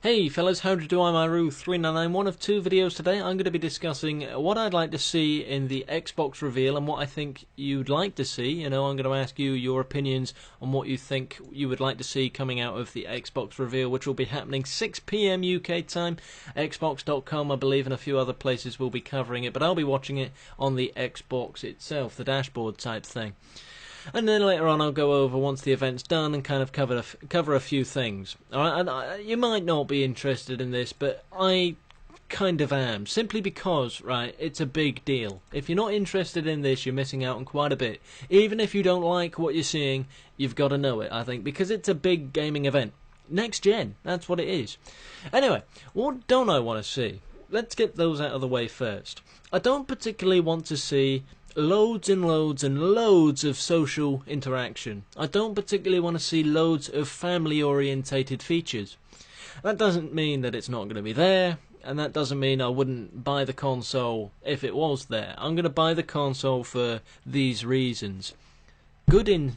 Hey fellas, how do you do? I'm Iru399. One of two videos today. I'm going to be discussing what I'd like to see in the Xbox reveal and what I think you'd like to see. You know, I'm going to ask you your opinions on what you think you would like to see coming out of the Xbox reveal, which will be happening 6 PM UK time. Xbox.com, I believe, and a few other places will be covering it, but I'll be watching it on the Xbox itself, the dashboard type thing. And then later on I'll go over, once the event's done, and kind of cover a few things. Alright, and you might not be interested in this, but I kind of am. Simply because, right, it's a big deal. If you're not interested in this, you're missing out on quite a bit. Even if you don't like what you're seeing, you've got to know it, I think, because it's a big gaming event. Next gen, that's what it is. Anyway, what don't I want to see? Let's get those out of the way first. I don't particularly want to see loads and loads and loads of social interaction. I don't particularly want to see loads of family-orientated features. That doesn't mean that it's not going to be there, and that doesn't mean I wouldn't buy the console if it was there. I'm going to buy the console for these reasons. Good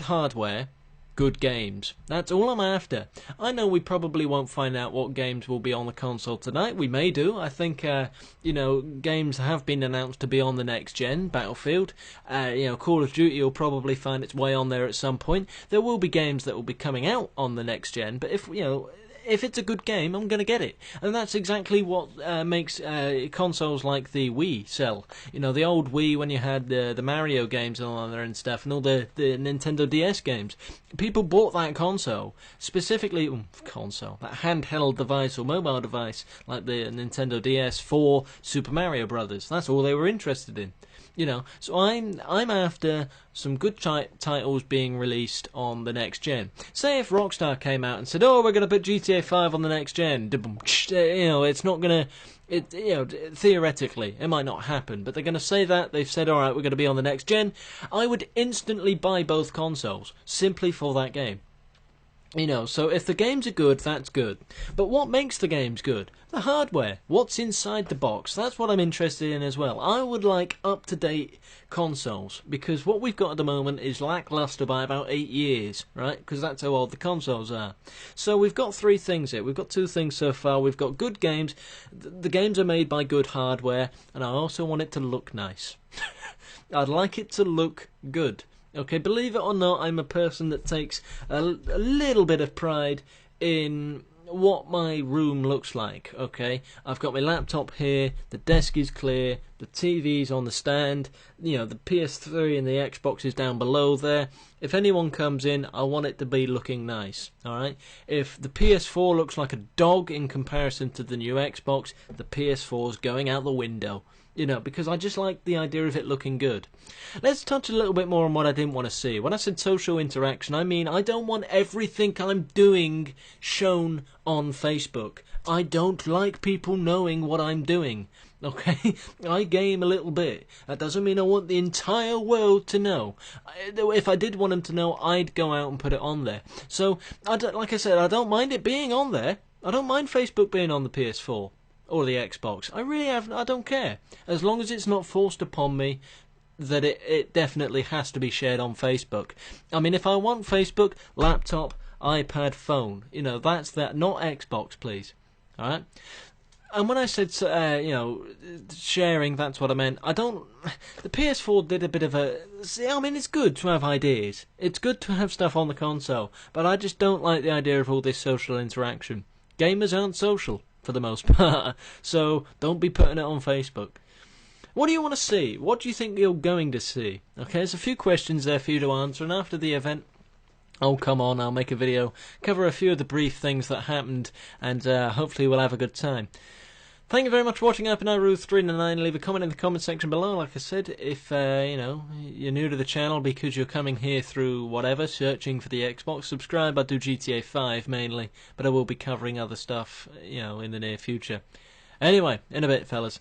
hardware, good games. That's all I'm after. I know we probably won't find out what games will be on the console tonight. We may do. I think, games have been announced to be on the next gen. Battlefield, Call of Duty will probably find its way on there at some point. There will be games that will be coming out on the next gen, but if it's a good game, I'm going to get it. And that's exactly what makes consoles like the Wii sell. You know, the old Wii, when you had the Mario games on there and stuff, and all the Nintendo DS games. People bought that console, specifically, that handheld device or mobile device, like the Nintendo DS, for Super Mario Brothers. That's all they were interested in. You know, so I'm after some good titles being released on the next gen. Say if Rockstar came out and said, "Oh, we're going to put GTA 5 on the next gen," it's not going to. Theoretically, it might not happen, but they're going to say that. They've said, "All right, we're going to be on the next gen." I would instantly buy both consoles simply for that game. You know, so if the games are good, that's good. But what makes the games good? The hardware. What's inside the box? That's what I'm interested in as well. I would like up-to-date consoles, because what we've got at the moment is lackluster by about 8 years, right? Because that's how old the consoles are. So we've got three things here. We've got two things so far. We've got good games. The games are made by good hardware, and I also want it to look nice. I'd like it to look good. Okay, believe it or not, I'm a person that takes a little bit of pride in what my room looks like, okay? I've got my laptop here, the desk is clear, the TV's on the stand, the PS3 and the Xbox is down below there. If anyone comes in, I want it to be looking nice, alright? If the PS4 looks like a dog in comparison to the new Xbox, the PS4's going out the window. Because I just like the idea of it looking good. Let's touch a little bit more on what I didn't want to see. When I said social interaction, I mean I don't want everything I'm doing shown on Facebook. I don't like people knowing what I'm doing. Okay? I game a little bit. That doesn't mean I want the entire world to know. If I did want them to know, I'd go out and put it on there. So, like I said, I don't mind it being on there. I don't mind Facebook being on the PS4. Or the Xbox. I don't care. As long as it's not forced upon me that it definitely has to be shared on Facebook. I mean, if I want Facebook, laptop, iPad, phone, that's that, not Xbox, please. Alright? And when I said, sharing, that's what I meant. The PS4 did a bit of it's good to have ideas. It's good to have stuff on the console. But I just don't like the idea of all this social interaction. Gamers aren't social, for the most part, so don't be putting it on Facebook. What do you want to see? What do you think you're going to see? Okay, there's a few questions there for you to answer, and after the event, I'll make a video, cover a few of the brief things that happened, and hopefully we'll have a good time. Thank you very much for watching. I've been Iru399. Leave a comment in the comment section below. Like I said, if you're new to the channel because you're coming here through whatever, searching for the Xbox, subscribe. I do GTA 5 mainly, but I will be covering other stuff, in the near future. Anyway, in a bit, fellas.